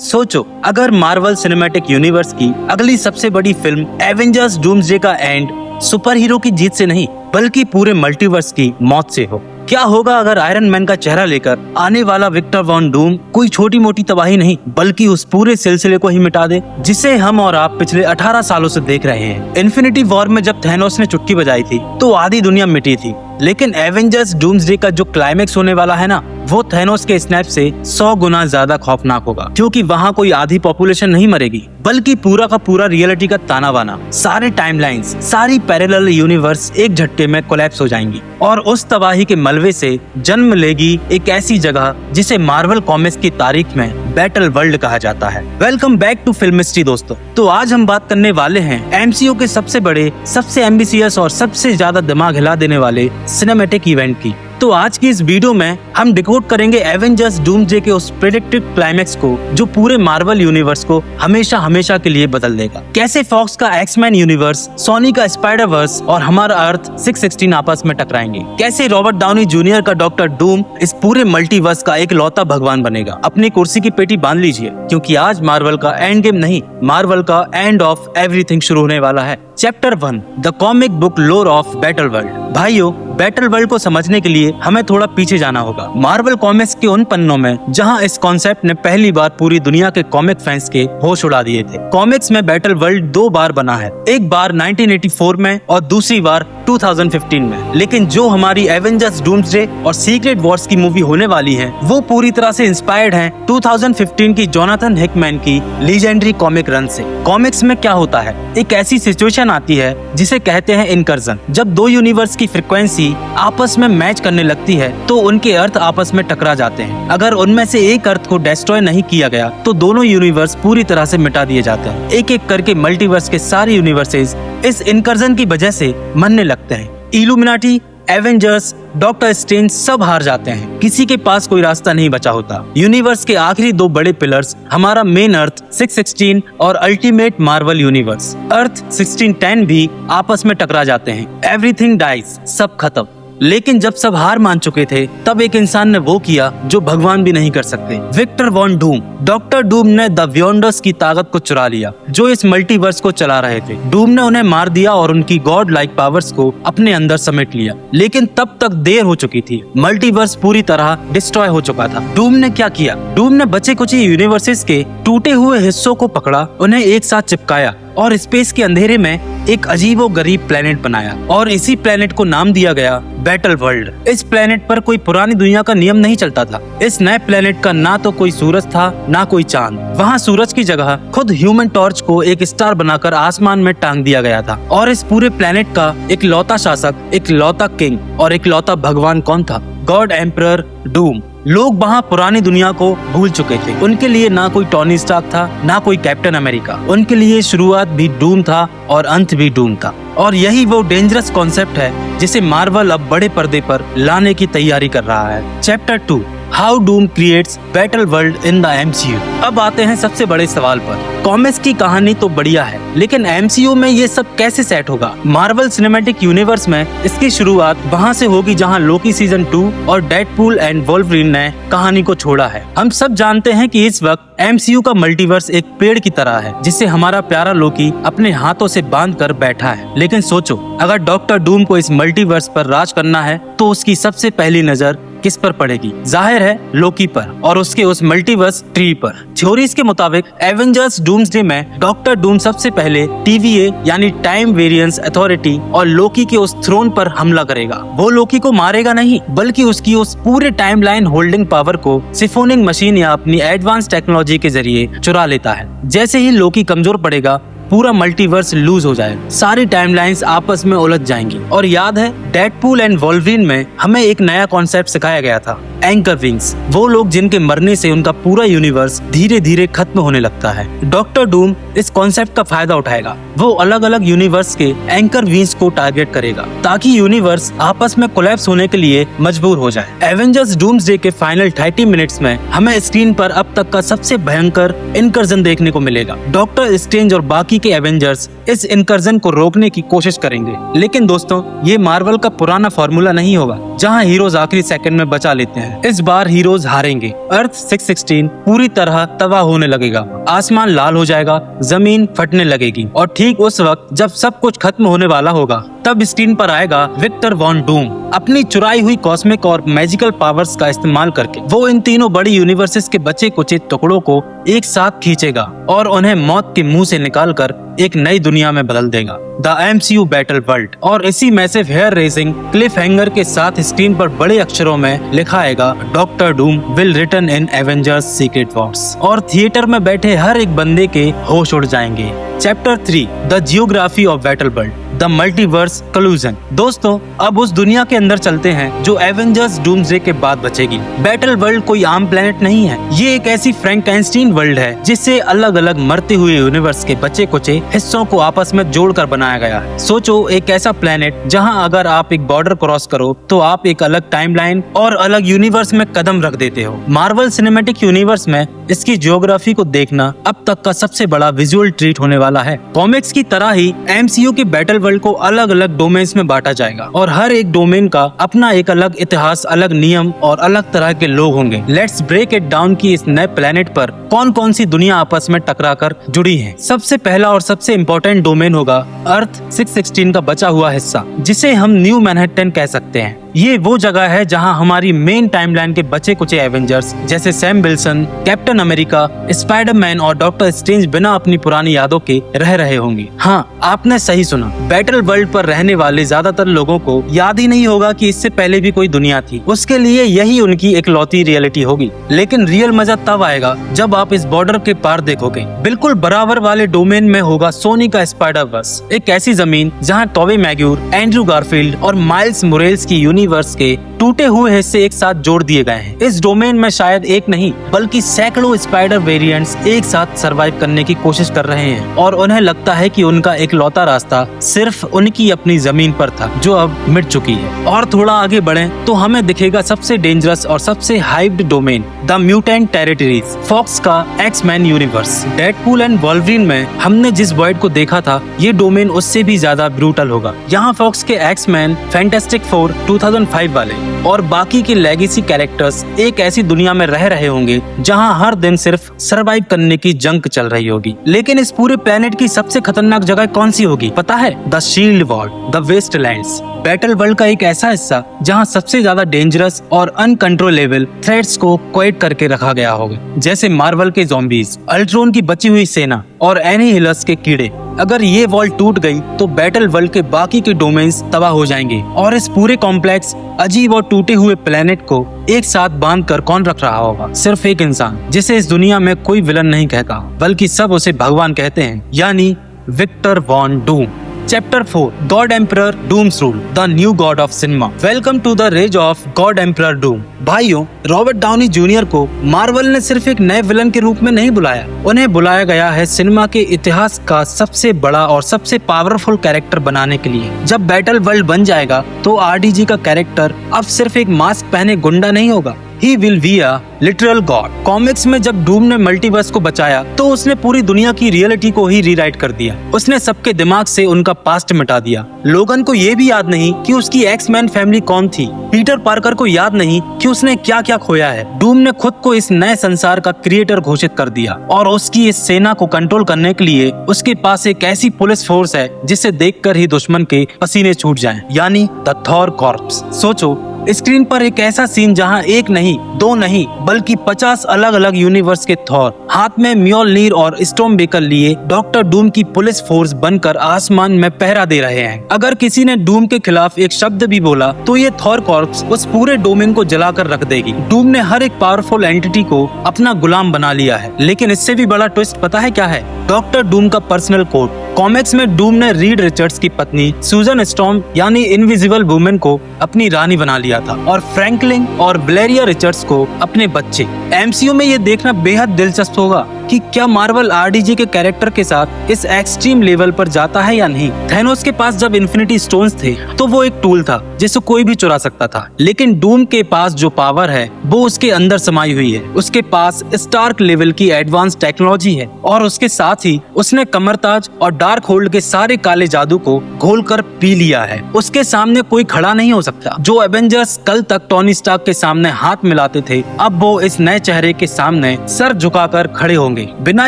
सोचो, अगर Marvel cinematic universe की अगली सबसे बड़ी फिल्म एवेंजर्स डूम्सडे का एंड सुपर हीरो की जीत से नहीं बल्कि पूरे मल्टीवर्स की मौत से हो। क्या होगा अगर आयरन मैन का चेहरा लेकर आने वाला विक्टर वॉन डूम कोई छोटी मोटी तबाही नहीं बल्कि उस पूरे सिलसिले को ही मिटा दे जिसे हम और आप पिछले 18 सालों से देख रहे हैं। इन्फिनिटी वॉर में जब थैनोस ने चुटकी बजाई थी तो आधी दुनिया मिटी थी, लेकिन एवेंजर्स डूम्सडे का जो क्लाइमेक्स होने वाला है ना, वो थैनोस के स्नैप से 100 गुना ज्यादा खौफनाक होगा, क्योंकि वहाँ कोई आधी पॉपुलेशन नहीं मरेगी बल्कि पूरा का पूरा रियलिटी का ताना बाना, सारे टाइमलाइंस, सारी पैरेलल यूनिवर्स एक झटके में कोलैप्स हो जाएंगी और उस तबाही के मलबे से जन्म लेगी एक ऐसी जगह जिसे मार्वल कॉमिक्स की तारीख में बैटल वर्ल्ड कहा जाता है। Welcome back to film history दोस्तों। तो आज हम बात करने वाले हैं एमसीयू के सबसे बड़े, सबसे एम्बिशियस और सबसे ज्यादा दिमाग हिला देने वाले सिनेमैटिक इवेंट की। तो आज की इस वीडियो में हम डिकोड करेंगे एवेंजर्स डूम्सडे के उस प्रेडिक्टेड क्लाइमेक्स को जो पूरे मार्वल यूनिवर्स को हमेशा हमेशा के लिए बदल देगा। कैसे फॉक्स का एक्समैन यूनिवर्स, सोनी का स्पाइडरवर्स और हमारा अर्थ 616 आपस में टकराएंगे। कैसे रॉबर्ट डाउनी जूनियर का डॉक्टर डूम इस पूरे मल्टीवर्स का एक लौता भगवान बनेगा। अपनी कुर्सी की पेटी बांध लीजिए, क्योंकि आज मार्वल का एंड गेम नहीं, मार्वल का एंड ऑफ एवरीथिंग शुरू होने वाला है। चैप्टर 1, द कॉमिक बुक लोर ऑफ बैटल वर्ल्ड। भाइयों, बैटल वर्ल्ड को समझने के लिए हमें थोड़ा पीछे जाना होगा। मार्वल कॉमिक्स के उन पन्नों में जहां इस कॉन्सेप्ट ने पहली बार पूरी दुनिया के कॉमिक फैंस के होश उड़ा दिए थे। कॉमिक्स में बैटल वर्ल्ड 2 बार बना है, एक बार 1984 में और दूसरी बार 2015 में। लेकिन जो हमारी एवेंजर्स डूम्सडे और सीक्रेट वॉर्स की मूवी होने वाली है वो पूरी तरह से इंस्पायर्ड है 2015 की जोनाथन हिकमैन की लीजेंडरी कॉमिक रन से। कॉमिक्स में क्या होता है, एक ऐसी सिचुएशन आती है जिसे कहते हैं इनकर्जन। जब 2 यूनिवर्स की फ्रीक्वेंसी आपस में मैच करने लगती है तो उनके अर्थ आपस में टकरा जाते हैं। अगर उनमें से एक अर्थ को डिस्ट्रॉय नहीं किया गया तो दोनों यूनिवर्स पूरी तरह से मिटा दिए जाते हैं। एक एक करके मल्टीवर्स के सारे यूनिवर्सेस इस इनकर्जन की वजह से मरने लगते हैं। इल्यूमिनाटी, एवेंजर्स, डॉक्टर स्ट्रेंज सब हार जाते हैं, किसी के पास कोई रास्ता नहीं बचा होता। यूनिवर्स के आखिरी 2 बड़े पिलर्स, हमारा मेन अर्थ 616 और अल्टीमेट मार्वल यूनिवर्स अर्थ 1610 भी आपस में टकरा जाते हैं। एवरीथिंग डाइज, सब खत्म। लेकिन जब सब हार मान चुके थे तब एक इंसान ने वो किया जो भगवान भी नहीं कर सकते। Victor von Doom, doctor Doom ने द बियॉन्डर्स की ताकत को चुरा लिया जो इस मल्टीवर्स को चला रहे थे। डूम ने उन्हें मार दिया और उनकी गॉड लाइक पावर्स को अपने अंदर समेट लिया, लेकिन तब तक देर हो चुकी थी। मल्टीवर्स पूरी तरह डिस्ट्रॉय हो चुका था। डूम ने क्या किया, डूम ने बचे कुछ यूनिवर्सेस के टूटे हुए हिस्सों को पकड़ा, उन्हें एक साथ चिपकाया और स्पेस के अंधेरे में एक अजीबो गरीब प्लेनेट बनाया और इसी प्लेनेट को नाम दिया गया बैटल वर्ल्ड। इस प्लेनेट पर कोई पुरानी दुनिया का नियम नहीं चलता था। इस नए प्लेनेट का ना तो कोई सूरज था ना कोई चांद। वहाँ सूरज की जगह खुद ह्यूमन टॉर्च को एक स्टार बनाकर आसमान में टांग दिया गया था। और इस पूरे प्लेनेट का एक लौता शासक, एक लौता किंग और एक लौता भगवान कौन था? God emperor Doom. लोग वहाँ पुरानी दुनिया को भूल चुके थे। उनके लिए ना कोई टॉनी स्टार्क था ना कोई कैप्टन अमेरिका। उनके लिए शुरुआत भी डूम था और अंत भी डूम था। और यही वो डेंजरस कॉन्सेप्ट है जिसे मार्वल अब बड़े पर्दे पर लाने की तैयारी कर रहा है। Chapter 2, how Doom creates battle world in the MCU. अब आते हैं सबसे बड़े सवाल पर। कॉमिक्स की कहानी तो बढ़िया है, लेकिन एमसीयू में ये सब कैसे सेट होगा? मार्वल सिनेमैटिक यूनिवर्स में इसकी शुरुआत वहाँ से होगी जहाँ लोकी सीजन 2 और डेडपूल एंड वोल्वरिन ने कहानी को छोड़ा है। हम सब जानते हैं कि इस वक्त एमसीयू का मल्टीवर्स एक पेड़ की तरह है जिसे हमारा प्यारा लोकी अपने हाथों से बांध कर बैठा है। लेकिन सोचो, अगर डॉक्टर डूम को इस मल्टीवर्स पर राज करना है तो उसकी सबसे पहली नजर किस पर पड़ेगी? जाहिर है लोकी पर और उसके उस मल्टीवर्स ट्री पर। थ्योरीज के मुताबिक एवेंजर्स डूम्सडे में डॉक्टर डूम सबसे पहले टीवीए यानी टाइम वेरिएंस अथॉरिटी और लोकी के उस थ्रोन पर हमला करेगा। वो लोकी को मारेगा नहीं बल्कि उसकी उस पूरे टाइमलाइन होल्डिंग पावर को सिफोनिंग मशीन या अपनी एडवांस टेक्नोलॉजी के जरिए चुरा लेता है। जैसे ही लोकी कमजोर पड़ेगा पूरा मल्टीवर्स लूज हो जाए, सारी टाइमलाइंस आपस में उलझ जाएंगी। और याद है डेडपूल एंड वोल्वरिन में हमें एक नया कॉन्सेप्ट सिखाया गया था, एंकर विंग्स। वो लोग जिनके मरने से उनका पूरा यूनिवर्स धीरे धीरे खत्म होने लगता है। डॉक्टर डूम इस कॉन्सेप्ट का फायदा उठाएगा। वो अलग अलग यूनिवर्स के एंकर विंग्स को टारगेट करेगा ताकि यूनिवर्स आपस में कोलैप्स होने के लिए मजबूर हो जाए। एवेंजर्स डूम्सडे के फाइनल 30 मिनट्स में हमें स्क्रीन पर अब तक का सबसे भयंकर इनकर्जन देखने को मिलेगा। डॉक्टर स्ट्रेंज और बाकी के एवेंजर्स इस इनकर्जन को रोकने की कोशिश करेंगे। लेकिन दोस्तों, ये मार्वल का पुराना फॉर्मूला नहीं होगा। जहां हीरोज आखिरी सेकंड में बचा लेते हैं। इस बार हीरोज हारेंगे। अर्थ 616 पूरी तरह तबाह होने लगेगा, आसमान लाल हो जाएगा, जमीन फटने लगेगी और ठीक उस वक्त जब सब कुछ खत्म होने वाला होगा तब स्क्रीन पर आएगा विक्टर वॉन डूम। अपनी चुराई हुई कॉस्मिक और मैजिकल पावर्स का इस्तेमाल करके वो इन तीनों बड़ी यूनिवर्सेस के बचे कुचे टुकड़ों को एक साथ खींचेगा और उन्हें मौत के मुंह से निकालकर एक नई दुनिया में बदल देगा, द MCU बैटल वर्ल्ड। और इसी massive hair raising cliff hanger के साथ स्क्रीन पर बड़े अक्षरों में लिखा आएगा, doctor Doom will return in Avengers Secret Wars. और थिएटर में बैठे हर एक बंदे के होश उड़ जाएंगे। Chapter 3 the geography of Battle World, the multiverse conclusion. दोस्तों, अब उस दुनिया के अंदर चलते हैं जो एवेंजर्स डूम्सडे के बाद बचेगी। बैटल वर्ल्ड कोई आम प्लेनेट नहीं है, ये एक ऐसी फ्रैंकेनस्टीन वर्ल्ड है जिससे अलग अलग मरते हुए यूनिवर्स के बचे कुचे हिस्सों को आपस में जोड़कर बनाया गया है। सोचो, एक ऐसा प्लेनेट जहां अगर आप एक बॉर्डर क्रॉस करो तो आप एक अलग टाइमलाइन और अलग यूनिवर्स में कदम रख देते हो। मार्वल सिनेमैटिक यूनिवर्स में इसकी जियोग्राफी को देखना अब तक का सबसे बड़ा विजुअल ट्रीट होने वाला है। कॉमिक्स की तरह ही MCU की बैटल वर्ल्ड को अलग अलग डोमेन्स में बांटा जाएगा और हर एक डोमेन का अपना एक अलग इतिहास, अलग नियम और अलग तरह के लोग होंगे। लेट्स ब्रेक इट डाउन कि इस नए प्लेनेट पर कौन कौन सी दुनिया आपस में टकराकर जुड़ी हैं। सबसे पहला और सबसे इम्पोर्टेंट डोमेन होगा अर्थ 616 का बचा हुआ हिस्सा, जिसे हम न्यू मैनहट्टन कह सकते हैं। ये वो जगह है जहां हमारी मेन टाइमलाइन के बचे कुचे एवेंजर्स जैसे Sam Wilson, captain America, Spiderman और डॉक्टर स्ट्रेंज बिना अपनी पुरानी यादों के रह रहे होंगे। हाँ, आपने सही सुना, बैटल वर्ल्ड पर रहने वाले ज्यादातर लोगों को याद ही नहीं होगा कि इससे पहले भी कोई दुनिया थी। उसके लिए यही उनकी इकलौती रियलिटी होगी। लेकिन रियल मजा तब आएगा जब आप इस बॉर्डर के पार देखोगे। बिल्कुल बराबर वाले डोमेन में होगा सोनी का स्पाइडरवर्स, एक ऐसी जमीन जहाँ टॉबी मैग्यूर, एंड्रू गारफील्ड और माइल्स मोरेल्स की यूनिवर्स के टूटे हुए हिस्से एक साथ जोड़ दिए गए हैं। इस डोमेन में शायद एक नहीं बल्कि सैकड़ों स्पाइडर वेरिएंट्स एक साथ सरवाइव करने की कोशिश कर रहे हैं और उन्हें लगता है कि उनका इकलौता रास्ता सिर्फ उनकी अपनी जमीन पर था जो अब मिट चुकी है। और थोड़ा आगे बढ़ें तो हमें दिखेगा सबसे डेंजरस और सबसे hyped domain, the mutant territories, Fox का X Men universe. Deadpool and Wolverine में हमने जिस वॉइड को देखा था, ये डोमेन उससे भी ज्यादा ब्रूटल होगा। यहाँ फॉक्स के एक्स-मैन, फैंटास्टिक फोर 2005 वाले और बाकी के लेगेसी कैरेक्टर्स एक ऐसी दुनिया में रह रहे होंगे जहां हर दिन सिर्फ सरवाइव करने की जंग चल रही होगी। लेकिन इस पूरे प्लेनेट की सबसे खतरनाक जगह कौन सी होगी पता है? The Shield Wall, the Westlands. Battle World का एक ऐसा हिस्सा जहां सबसे ज्यादा डेंजरस और अनकंट्रोलेबल थ्रेट्स को क्वाइट करके रखा गया होगा, जैसे मार्वल के ज़ॉम्बीज, अल्ट्रॉन की बची हुई सेना और एनिहिलस के कीड़े। अगर ये वॉल टूट गई तो बैटल वर्ल्ड के बाकी के डोमेन्स तबाह हो जाएंगे और इस पूरे कॉम्प्लेक्स, अजीब और टूटे हुए प्लेनेट को एक साथ बांध कर कौन रख रहा होगा? सिर्फ एक इंसान, जिसे इस दुनिया में कोई विलन नहीं कहता बल्कि सब उसे भगवान कहते हैं, यानी Victor von Doom. Chapter 4 God Emperor Doom's Rule, the new god of cinema. Welcome to the rage of God Emperor Doom. भाइयों, रॉबर्ट डाउनी जूनियर को मार्वल ने सिर्फ एक नए विलन के रूप में नहीं बुलाया, उन्हें बुलाया गया है सिनेमा के इतिहास का सबसे बड़ा और सबसे पावरफुल कैरेक्टर बनाने के लिए। जब बैटल वर्ल्ड बन जाएगा तो RDG का कैरेक्टर अब सिर्फ एक मास्क पहने गुंडा नहीं होगा, He will be a literal god. Comics में जब डूम ने मल्टीवर्स को बचाया तो उसने पूरी दुनिया की रियलिटी को ही रीराइट कर दिया। उसने सबके दिमाग से उनका पास्ट मिटा दिया। लोगन को ये भी याद नहीं कि उसकी एक्स-मैन फैमिली कौन थी। पीटर पार्कर को याद नहीं कि उसने क्या क्या खोया है। डूम ने खुद को इस नए संसार का क्रिएटर घोषित कर दिया और उसकी इस सेना को कंट्रोल करने के लिए उसके पास एक ऐसी पुलिस फोर्स है जिसे देखकर ही दुश्मन के पसीने छूट जाएं, यानी द थॉर कॉर्प्स। सोचो, स्क्रीन पर एक ऐसा सीन जहां एक नहीं, दो नहीं, बल्कि 50 अलग अलग यूनिवर्स के थॉर हाथ में म्योलनीर और स्टॉर्मबेकर लिए डॉक्टर डूम की पुलिस फोर्स बनकर आसमान में पहरा दे रहे हैं। अगर किसी ने डूम के खिलाफ एक शब्द भी बोला तो ये थॉर कॉर्प्स उस पूरे डोमेन को जलाकर रख देगी। डूम ने हर एक पावरफुल एंटिटी को अपना गुलाम बना लिया है। लेकिन इससे भी बड़ा ट्विस्ट पता है क्या है? डॉक्टर डूम का पर्सनल कोड। कॉमिक्स में डूम ने रीड रिचर्ड्स की पत्नी सूजन स्टॉर्म यानी इनविजिबल वुमेन को अपनी रानी बना लिया था और फ्रैंकलिन और ब्लेरिया रिचर्ड्स को अपने बच्चे। MCU में ये देखना बेहद दिलचस्प होगा कि क्या मार्वल RDG के कैरेक्टर के साथ इस एक्सट्रीम लेवल पर जाता है या नहीं। थैनोस के पास जब इन्फिनिटी स्टोन्स थे तो वो एक टूल था जिसे कोई भी चुरा सकता था, लेकिन डूम के पास जो पावर है वो उसके अंदर समाई हुई है। उसके पास स्टार्क लेवल की एडवांस टेक्नोलॉजी है और उसके साथ ही उसने कमरताज और डार्क होल्ड के सारे काले जादू को घोल कर पी लिया है। उसके सामने कोई खड़ा नहीं हो सकता। जो एवेंजर्स एवेंजर्स कल तक टोनी स्टार्क के सामने हाथ मिलाते थे, अब वो इस नए चेहरे के सामने सर झुकाकर खड़े होंगे, बिना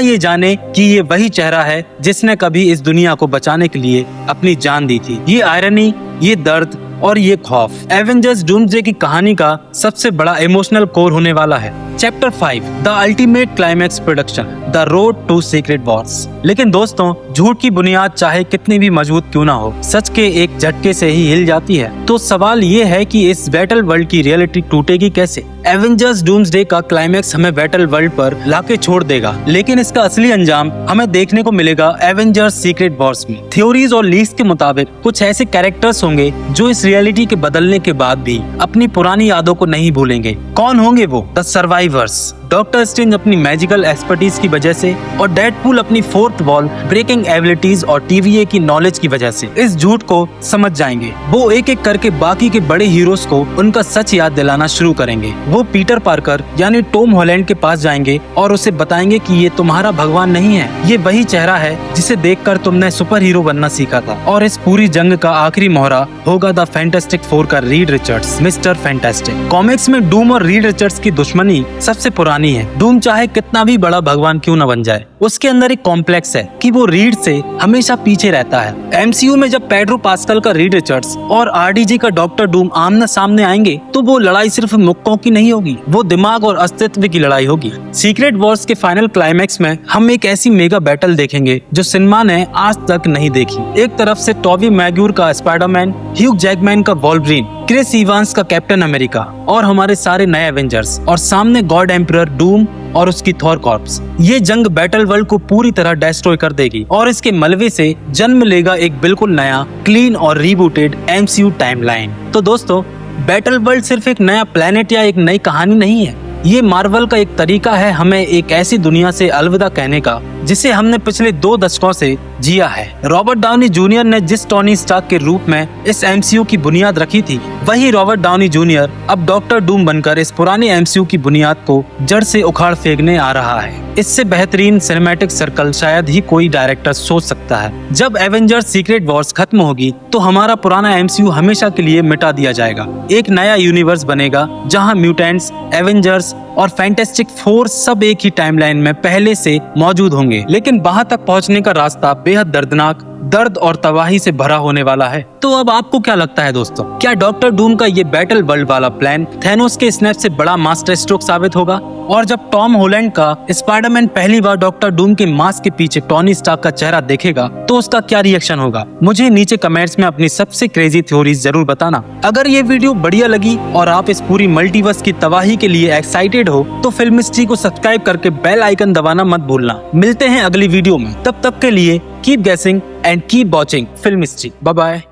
ये जाने कि ये वही चेहरा है जिसने कभी इस दुनिया को बचाने के लिए अपनी जान दी थी। ये आयरनी, ये दर्द और ये खौफ एवेंजर्स डूम्सडे की कहानी का सबसे बड़ा इमोशनल कोर होने वाला है। Chapter 5 the ultimate climax production the road to Secret Wars. लेकिन दोस्तों, झूठ की बुनियाद चाहे कितनी भी मजबूत क्यों ना हो, सच के एक झटके से ही हिल जाती है। तो सवाल ये है कि इस बैटल वर्ल्ड की रियलिटी टूटेगी कैसे? एवेंजर्स डूम्सडे का क्लाइमैक्स हमें बैटल वर्ल्ड पर लाके छोड़ देगा, लेकिन इसका असली अंजाम हमें देखने को मिलेगा एवेंजर्स सीक्रेट वॉर्स में। थ्योरीज और लीक्स के मुताबिक कुछ ऐसे कैरेक्टर्स होंगे जो इस रियलिटी के बदलने के बाद भी अपनी पुरानी यादों को नहीं भूलेंगे। कौन होंगे वो? The survivors. डॉक्टर स्ट्रेंज अपनी मैजिकल एक्सपर्टीज की वजह से और डेडपूल अपनी फोर्थ वॉल ब्रेकिंग एबिलिटीज और TVA की नॉलेज की वजह से इस झूठ को समझ जाएंगे। वो एक एक करके बाकी के बड़े हीरोज को उनका सच याद दिलाना शुरू करेंगे। वो पीटर पार्कर यानी टॉम हॉलैंड के पास जाएंगे और उसे बताएंगे कि ये तुम्हारा भगवान नहीं है, ये वही चेहरा है जिसे देखकर तुमने सुपर हीरो बनना सीखा था। और इस पूरी जंग का आखिरी मोहरा होगा द फैंटास्टिक फोर का Reed Richards, mister fantastic. Comics में डूम और रीड रिचर्ड्स की दुश्मनी सबसे पुरानी है। डूम चाहे कितना भी बड़ा भगवान क्यों न बन जाए, उसके अंदर एक कॉम्प्लेक्स है कि वो रीड से हमेशा पीछे रहता है। MCU में जब पेड्रो पास्कल का रीड रिचर्ड्स और RDJ का डॉक्टर डूम आमने सामने आएंगे तो वो लड़ाई सिर्फ मुक्कों की नहीं होगी, वो दिमाग और अस्तित्व की लड़ाई होगी। सीक्रेट वॉर्स के फाइनल क्लाइमैक्स में हम एक ऐसी मेगा बैटल देखेंगे जो सिनेमा ने आज तक नहीं देखी। एक तरफ से टॉबी मैग्यूर का स्पाइडरमैन, ह्यूग जैकमैन का वॉल्वरिन, क्रिस इवांस का कैप्टन अमेरिका और हमारे सारे नए एवेंजर्स, और सामने गॉड एम्परर डूम और उसकी थॉर कॉर्प्स। ये जंग बैटल वर्ल्ड को पूरी तरह डिस्ट्रॉय कर देगी और इसके मलबे से जन्म लेगा एक बिल्कुल नया, क्लीन और रीबूटेड MCU टाइमलाइन। तो दोस्तों, बैटल वर्ल्ड सिर्फ एक नया प्लेनेट या एक नई कहानी नहीं है, ये मार्वल का एक तरीका है हमें एक ऐसी दुनिया से अलविदा कहने का जिसे हमने पिछले 2 दशकों से जिया है। रॉबर्ट डाउनी जूनियर ने जिस टोनी स्टार्क के रूप में इस MCU की बुनियाद रखी थी, वही रॉबर्ट डाउनी जूनियर अब डॉक्टर डूम बनकर इस पुराने MCU की बुनियाद को जड़ से उखाड़ फेंकने आ रहा है। इससे बेहतरीन सिनेमैटिक सर्कल शायद ही कोई डायरेक्टर सोच सकता है। जब एवेंजर्स सीक्रेट वॉर्स खत्म होगी तो हमारा पुराना MCU हमेशा के लिए मिटा दिया जाएगा। एक नया यूनिवर्स बनेगा जहां म्यूटेंट्स, एवेंजर्स और फैंटास्टिक फोर सब एक ही टाइमलाइन में पहले से मौजूद होंगे। लेकिन वहां तक पहुंचने का रास्ता बेहद दर्दनाक, दर्द और तबाही से भरा होने वाला है। तो अब आपको क्या लगता है दोस्तों, क्या डॉक्टर डूम का ये बैटल वर्ल्ड वाला प्लान थैनोस के स्नैप से बड़ा मास्टर स्ट्रोक साबित होगा? और जब टॉम हॉलैंड का स्पाइडरमैन पहली बार डॉक्टर डूम के मास्क के पीछे टोनी स्टार्क का चेहरा देखेगा तो उसका क्या रिएक्शन होगा? मुझे नीचे कमेंट्स में अपनी सबसे क्रेजी थ्योरीज जरूर बताना। अगर ये वीडियो बढ़िया लगी और आप इस पूरी मल्टीवर्स की तबाही के लिए एक्साइटेड हो तो फिल्मिस्ट्री को सब्सक्राइब करके बेल आइकन दबाना मत भूलना। मिलते हैं अगली वीडियो में, तब तक के लिए keep guessing and keep watching Filmistry. Bye bye.